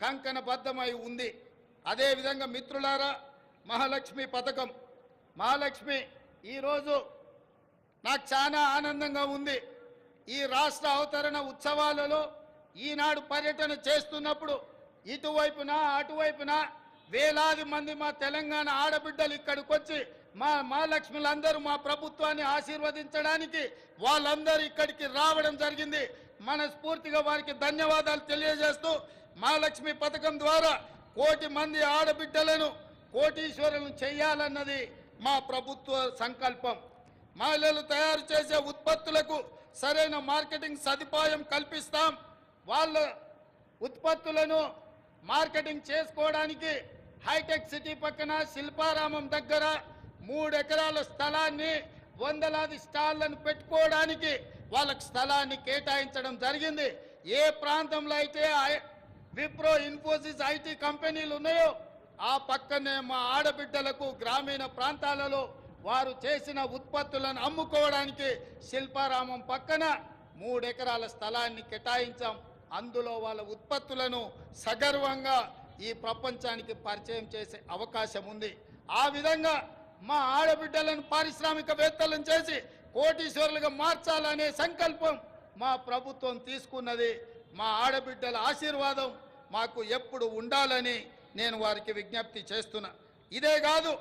కంకణబద్ధమై ఉంది. అదేవిధంగా మిత్రులారా, మహాలక్ష్మి పథకం, మహాలక్ష్మి ఈరోజు నాకు చాలా ఆనందంగా ఉంది. ఈ రాష్ట్ర అవతరణ ఉత్సవాలలో ఈనాడు పర్యటన చేస్తున్నప్పుడు ఇటువైపున అటువైపున వేలాది మంది మా తెలంగాణ ఆడబిడ్డలు ఇక్కడికి వచ్చి మా మహాలక్ష్ములందరూ మా ప్రభుత్వాన్ని ఆశీర్వదించడానికి వాళ్ళందరూ ఇక్కడికి రావడం జరిగింది. మనస్ఫూర్తిగా వారికి ధన్యవాదాలు తెలియజేస్తూ మహాలక్ష్మి పథకం ద్వారా 1 కోటి మంది ఆడబిడ్డలను కోటీశ్వరులను చేయాలన్నది మా ప్రభుత్వ సంకల్పం. మహిళలు తయారు చేసే ఉత్పత్తులకు సరైన మార్కెటింగ్ సదుపాయం కల్పిస్తాం. వాళ్ళ ఉత్పత్తులను మార్కెటింగ్ చేసుకోవడానికి హైటెక్ సిటీ పక్కన శిల్పారామం దగ్గర 3 ఎకరాల స్థలాన్ని వందలాది స్టాళ్లను పెట్టుకోవడానికి వాళ్ళకి స్థలాన్ని కేటాయించడం జరిగింది. ఏ ప్రాంతంలో అయితే విప్రో, ఇన్ఫోసిస్, ఐటీ కంపెనీలు ఉన్నాయో ఆ పక్కనే మా ఆడబిడ్డలకు గ్రామీణ ప్రాంతాలలో వారు చేసిన ఉత్పత్తులను అమ్ముకోవడానికి శిల్పారామం పక్కన 3 ఎకరాల స్థలాన్ని కేటాయించాం. అందులో వాళ్ళ ఉత్పత్తులను సగర్వంగా ఈ ప్రపంచానికి పరిచయం చేసే అవకాశం ఉంది. ఆ విధంగా మా ఆడబిడ్డలను పారిశ్రామికవేత్తలను చేసి కోటీశ్వరులుగా మార్చాలనే సంకల్పం మా ప్రభుత్వం తీసుకున్నది. మా ఆడబిడ్డల ఆశీర్వాదం మాకు ఎప్పుడు ఉండాలని నేను వారికి విజ్ఞప్తి చేస్తున్నా. ఇదే కాదు,